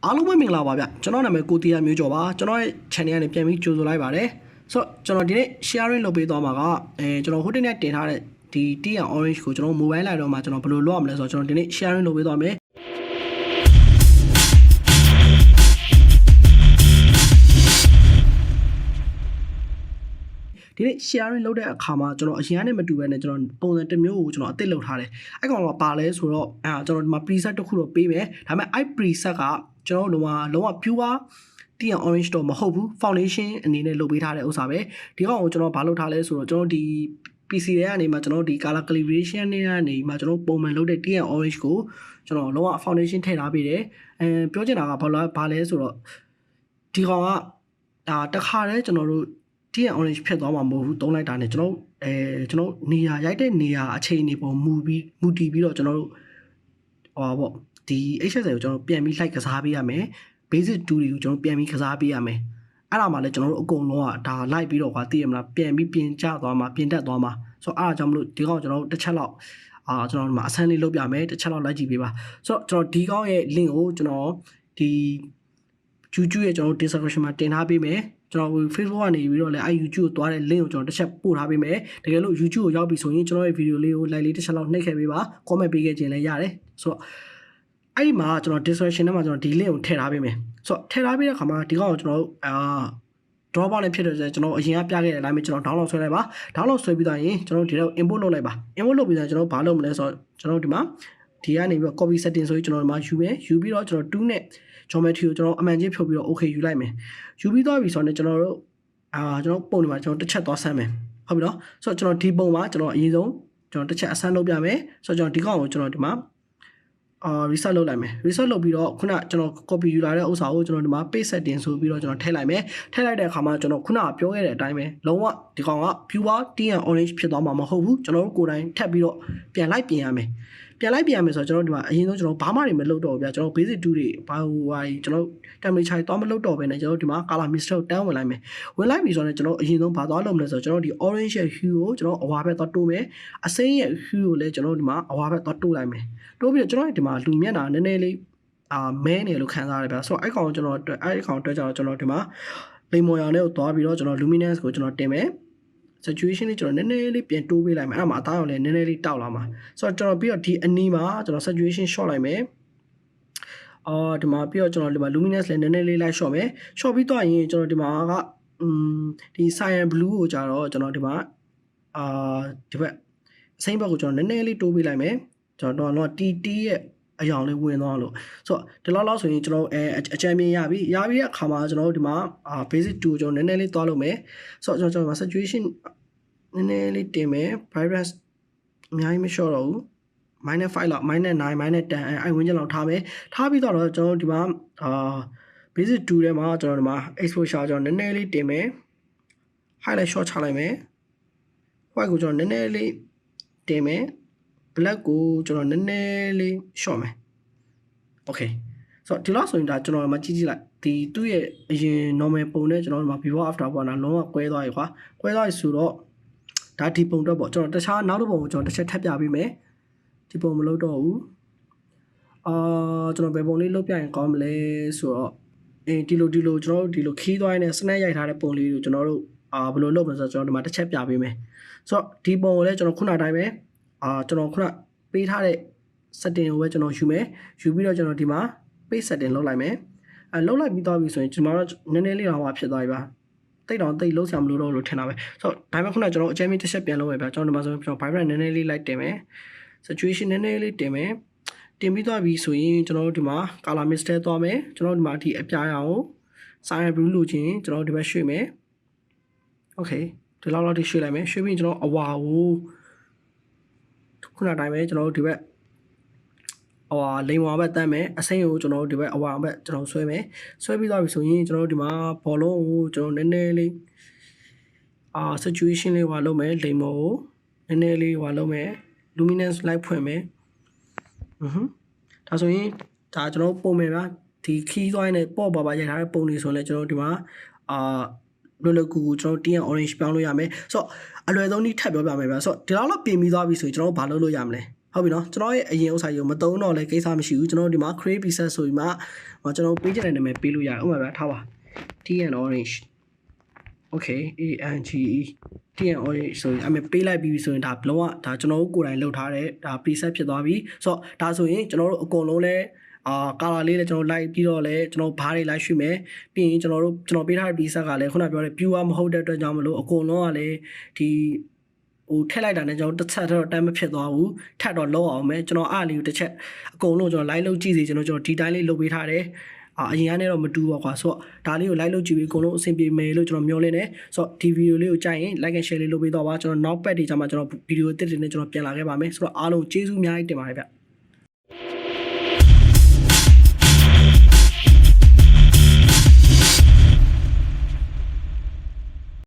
အားလုံးပဲမင်္ဂလာပါဗျကျွန်တော်နာမည်ကိုတီယာမျိုးကျော်ပါကျွန်တော်ရဲ့ channel ကနေပြန်ပြီးကြိုဆိုလိုက်ပါတယ်ဆိုတော့ကျွန်တော်ဒီနေ့ sharing လုပ်ပေးသွားမှာကကျွန်တော်ဟိုတင်နဲ့တင်ထားတဲ့ဒီ Teal Orange ကိုကျွန်တော် mobile light တော့မှာကျွန်တော်ဘယ်လိုလုပ်ရမလဲဆိုတော့ကျွန်တော်ဒီနေ့ sharing လုပ်ပေးသွားမယ်ဒီနေ့ sharing လုပ်တဲ့အခါမှာကျွန်တော်အရင်ကနေမတူဘဲနဲ့ကျွန်တော်ပုံစံတစ်မျိုးကိုကျွန်တော်အသစ်လုပ်ထားတယ်အဲ့ကောင်ကပါလဲဆိုတော့ကျွန်တော်ဒီမှာ preset တစ်ခုတော့ပေးမယ်ဒါပေမဲ့အဲ့ preset ကကျွန်တော်လုံးဝ pure Teal Orange တော့မဟုတ်ဘူး foundation အနေနဲ့လုပ်ပေးထားတဲ့ဥစ္စာပဲဒီကောင်ကိုကျွန်တော်ဘာလုပ်ထားလဲဆိုတော့ကျွန်တော်ဒီ PC ထဲကနေမှကျွန်တော်ဒီ color calibration နဲ့ကနေမှကျွန်တော်ပုံမှန်လုပ်တဲ့ Teal Orange ကိုကျွန်တော်လုံးဝ foundation ထည့်ထားပေးတယ်ပြောချင်တာကဘာလဲဆိုတော့ဒီကောင်ကတခါတည်းကျွန်တော်တို့Teal Orange ဖြစ်သွားမှာမဟုတ်ဘူးသုံးလိုက်တာနဲ့ကျွန်တော်နေရာရိုက်တဲ့နေရာအခြေအနေပေါ်မူတည်ပြီးတော့ကျွန်တော်တို့ပေါ့ဒီ HSL ကိုကျွန်တော်ပြန်ပြီး like ကစားပေးရမယ် basic 2တွေကိုကျွန်တော်ပြန်ပြီးကစားပေးရမယ်အဲ့ဒါမှလည်းကျွန်တော်တို့အကုန်လုံးကဒါ like ပြီးတော့သိရမလားပြန်ပြီးပြင်ကျသွားမှာပြင်တက်သွားမှာဆိုတော့အားကြောင့်မလို့ဒီကောင်ကျွန်တော်တို့တစ်ချက်လောက်ကျွန်တော်ဒီမှာအဆန်းလေးလုပ်ပြမယ်တစ်ချက်လောက်လိုက်ကြည့်ပေးပါဆိုတော့ကျွန်တော်ဒီကောင်ရဲ့ link ကိုကျွန်တော်ဒီ YouTube ရဲ့ကျွန်တော် description မှာတင်ထားပေးမယ်ကျွန်တော် Facebook ကနေပြီးတော့လည်း YouTube ကိုသွားတဲ့ link ကိုကျွန်တော်တစ်ချက်ပို့ထားပေးမယ်တကယ်လို့ YouTube ကိုရောက်ပြီဆိုရင်ကျွန်တော်ရဲ့ video လေးကို like လေးတစ်ချက်လောက်နှိပ်ခဲ့ပေးပါ comment ပေးခဲ့ခြင်းလည်းရတယ်ဆိုတော့အဲ့ဒီမှာကျွန်တော် description ထဲမှာကျွန်တော်ဒီ link ကိုထည့်ထားပေးမယ်ဆိုတော့ထည့်ထားပေးတဲ့အခါမှာဒီကောင်ကိုကျွန်တော်တို့drop out နဲ့ဖြစ်တဲ့ကျွန်တော်အရင်ကပြခဲ့တဲ့အတိုင်းပဲကျွန်တော် download ဆွဲလိုက်ပါ download ဆွဲပြီးတော့ရင်ကျွန်တော်ဒီတော့ import လုပ်လိုက်ပါ import လုပ်ပြီးတော့ကျွန်တော်ဘာလုပ်မလဲဆိုတော့ကျွန်တော်ဒီမှာဒီကနေပြီးတော့ copy setting ဆိုပြီးကျွန်တော်ဒီမှာယူမယ်ယူပြီးတော့ကျွန်တော်2နဲ့ geometry ကိုကျွန်တော်အမှန်ချင်းဖြုတ်ပြီးတော့ okay ယူလိုက်မယ်ယူပြီးသွားပြီဆိုတော့ကျွန်တော်တို့ကျွန်တော်ပုံဒီမှာကျွန်တော်တစ်ချက်သွားဆမ်းမယ်ဟုတ်ပြီနော်ဆိုတော့ကျွန်တော်ဒီပုံမှာကျွန်တော်အရင်ဆုံးကျွန်တော်တစ်ချက်အဆမ်းလုပ်ပြမယ်ဆိုတော့ကျွန်တော်ဒီကောင်ကိုကျွန်တော်ဒီမှာreset လုပ်လိုက်မယ် reset လုပ်ပြီးတော့ခုနကျွန်တော် copy ယူလာတဲ့ဥစ္စာကိုကျွန်တော်ဒီမှာ paste setting ဆိုပြီးတော့ကျွန်တော်ထည့်လိုက်မယ်ထည့်လိုက်တဲ့အခါမှာကျွန်တော်ခုနကပြောခဲ့တဲ့အတိုင်းပဲလုံးဝဒီကောင်က pure Teal Orange ဖြစ်သွားမှာမဟုတ်ဘူးကျွန်တော်တို့ကိုယ်တိုင်ထပ်ပြီးတော့ပြန်လိုက်ပြင်ရမယ်ပြန်လိုက်ပြန်မယ်ဆိုတော့ကျွန်တော်ဒီမှာအရင်ဆုံးကျွန်တော်ဘာမှတွေမလုပ်တော့ဘူးဗျာကျွန်တော် basic 2တွေဘာကျွန်တော် temperature တွေတော့မလုပ်တော့ဘဲနဲ့ကျွန်တော်ဒီမှာ color mixer ကိုတန်းဝင်လိုက်မယ်ဝင်လိုက်ပြီဆိုတော့ကျွန်တော်အရင်ဆုံးဘာသွားလုပ်မလဲဆိုတော့ကျွန်တော်ဒီ orange ရဲ့ hue ကိုကျွန်တော်အဝါဘက်သွားတိုးမယ်အစိမ်းရဲ့ hue ကိုလည်းကျွန်တော်ဒီမှာအဝါဘက်သွားတိုးလိုက်မယ်တိုးပြီးတော့ကျွန်တော်ဒီမှာလူမျက်နှာနည်းနည်းလေးမဲနေလို့ခံစားရတယ်ဗျာဆိုတော့အဲ့ကောင်ကျွန်တော်အဲ့ကောင်အတွက်ကြတော့ကျွန်တော်ဒီမှာလိမ်မော်ရောင်လေးကိုသွားပြီးတော့ကျွန်တော် luminance ကိုကျွန်တော်တင်မယ်situation လေးကျွန်တော်နည်းနည်းလေးပြန်တိုးပေးလိုက်မယ်အဲ့မှာအသားရောင်လေးနည်းနည်းလေးတောက်လာမှာဆိုတော့ကျွန်တော်ပြီးတော့ဒီအနီးမှာကျွန်တော် situation short လိုက်မယ်ဒီမှာပြီးတော့ကျွန်တော်ဒီမှာ luminance လေးနည်းနည်းလေးလိုက် short မယ် short ပြီးတော့ရင်ကျွန်တော်ဒီမှာကဒီ cyan blue ကိုကြတော့ကျွန်တော်ဒီမှာဒီဘက်အစိမ်းဘက်ကိုကျွန်တော်နည်းနည်းလေးတိုးပေးလိုက်မယ်ကျွန်တော်တော့ TT ရဲ့အယောင်လေးဝင်သွားလို့ဆိုတော့ဒီလောက်ဆိုရင်ကျွန်တော်အချမ်းမြင်ရပြီတဲ့အခါမှာကျွန်တော်တို့ဒီမှာbasic 2ကိုကျွန်တော်နည်းနည်းလေးသွားလုပ်မယ်ဆိုတော့ကျွန်တော် saturation နည်းနည်းလေးတင်မယ် brightness အများကြီးမလျှော့တော့ဘူး -5 လောက် -9 -10 အဲ့ဝန်းကျင်လောက်ထားမယ်ထားပြီးတော့ကျွန်တော်ဒီမှာbasic 2ထဲမှာကျွန်တော်ဒီမှာ exposure ကျွန်တော်နည်းနည်းလေးတင်မယ် highlight short ချလိုက်မယ် white ကိုကျွန်တော်နည်းနည်းလေးတင်မယ်black ကိုကျွန်တော်နည်းနည်းလေး short မယ် okay ဆိုတော့ဒီလောက်ဆိုရင်ဒါကျွန်တော်မှကြည့်လိုက်ဒီသူ့ရဲ့အရင် normal ပုံနဲ့ကျွန်တော်မှာ before after ပေါ့နော်လုံးဝကွဲသွားပြီကွဲသွားပြီဆိုတော့ဒါဒီပုံတော့ပေါ့ကျွန်တော်တခြားနောက်တစ်ပုံကိုကျွန်တော်တစ်ချက်ထပ်ပြပေးမယ်ဒီပုံမလုပ်တော့ဘူးကျွန်တော်ဘယ်ပုံလေးလုပ်ပြရင်ကောင်းမလဲဆိုတော့ဒီလိုကျွန်တော်တို့ဒီလိုခီးသွားရင် snap ရိုက်ထားတဲ့ပုံလေးကိုကျွန်တော်တို့ဘယ်လိုလုပ်မလဲဆိုတော့ကျွန်တော်ဒီမှာတစ်ချက်ပြပေးမယ်ဆိုတော့ဒီပုံကိုလည်းကျွန်တော်ခုနတိုင်းပဲကျွန်တော်ခုနပေးထားတဲ့ setting ကိုပဲကျွန်တော်ယူမယ်ယူပြီးတော့ကျွန်တော်ဒီမှာ page setting လုပ်လိုက်မယ်လုပ်လိုက်ပြီးသွားပြီဆိုရင်ကျွန်တော်တို့နည်းနည်းလေးတော့ဖြစ်သွားပြီပါတိတ်လုံးဆရာမလို့တော့လို့ထင်တာပဲဆိုတော့ဒါပေမဲ့ခုနကျွန်တော်အကြမ်းမြင့်တစ်ချက်ပြန်လုပ်မယ်ဗျာကျွန်တော်ဒီမှာဆိုကျွန်တော် vibrant နည်းနည်းလေးလိုက်တင်မယ် situation နည်းနည်းလေးတင်မယ်တင်ပြီးသွားပြီဆိုရင်ကျွန်တော်တို့ဒီမှာ color mixer သွားမယ်ကျွန်တော်ဒီမှာဒီအပြာရောင်ကို cyan blue လို့ချင်းကျွန်တော်ဒီဘက်ရွှေ့မယ် okay ဒီလောက်ထိရွှေ့လိုက်မယ်ရွှေ့ပြီးကျွန်တော်အဝါကိုခုနတိုင်းပဲကျွန်တော်တို့ဒီဘက်လိမ်ဝါဘက်တန်းမယ်အစိမ်းကိုကျွန်တော်တို့ဒီဘက်အဝါဘက်ကျွန်တော်ဆွဲမယ်ဆွဲပြီးသွားပြီဆိုရင်ကျွန်တော်တို့ဒီမှာဘောလုံးကိုကျွန်တော်နည်းနည်းလေးsituation လေးဟွာလုပ်မယ်လိမ်မော်ကိုနည်းနည်းလေးဟွာလုပ်မယ် luminance light ဖွင့်မယ်ဒါဆိုရင်ဒါကျွန်တော်ပုံမယ်ဗျာဒီခီးသွားရင်ပေါ့ပါရိုက်ထားတဲ့ပုံတွေဆိုရင်လည်းကျွန်တော်ဒီမှာလွယ်လွယ်ကူကူကျွန်တော် Teal Orange ပြောင်းလို့ရမယ်ဆိုတော့အလွယ်ဆုံးနည်းထပ်ပြောပြမယ်ဗျာဆိုတော့ဒီလောက်ပြင်ပြီးသွားပြီဆိုရင်ကျွန်တော်ဘာလုပ်လို့ရမလဲ ဟုတ်ပြီနော်ကျွန်တော်ရဲ့အရင်ဥစ္စာကြီးကိုမသုံးတော့လဲကိစ္စမရှိဘူးကျွန်တော်ဒီမှာ create preset ဆိုပြီးမှကျွန်တော်ပေးချင်တဲ့နာမည်ပေးလို့ရတယ်ဥပမာထားပါ Teal Orange okay ANGE Teal Orange ဆိုရင်အမေပေးလိုက်ပြီးဆိုရင်ဒါလုံးဝဒါကျွန်တော်တို့ကိုယ်တိုင်လုပ်ထားတဲ့ဒါ preset ဖြစ်သွားပြီဆိုတော့ဒါဆိုရင်ကျွန်တော်တို့အကုန်လုံးလဲcolor လေးလည်းကျွန်တော် like ပြီးတော့လဲကျွန်တော်ဘားတွေ like ရွှေ့မယ်ပြီးရင်ကျွန်တော်ပေးထားတဲ့ preset ကလည်းခုနပြောတဲ့ pure မဟုတ်တဲ့အတွက်ကြောင့်မလို့အကုန်လုံးကလည်းဒီထည့်လိုက်တာနဲ့ကျွန်တော်တစ်ချက်တော့တမ်းမဖြစ်သွားဘူးထပ်တော့လောက်အောင်မယ်ကျွန်တော်အားလေးကိုတစ်ချက်အကုန်လုံးကျွန်တော် like လုပ်ကြည့်စီကျွန်တော်ဒီတိုင်းလေးလုပ်ပေးထားတယ်အရင်ကနေတော့မတူပါကွာဆိုတော့ဒါလေးကို like လုပ်ကြည့်ပြီးအကုန်လုံးအဆင်ပြေမယ်လို့ကျွန်တော်မျှော်လင့်တယ်ဆိုတော့ဒီဗီဒီယိုလေးကိုကြိုက်ရင် like and share လေးလုပ်ပေးတော့ပါကျွန်တော်နောက်ပတ်တွေကျမှကျွန်တော်ဗီဒီယိုအသစ်တွေနဲ့ကျွန်တော်ပြန်လာခဲ့ပါမယ်ဆိုတော့အားလုံးကျေးဇူးအများကြီးတင်ပါတယ်ဗျ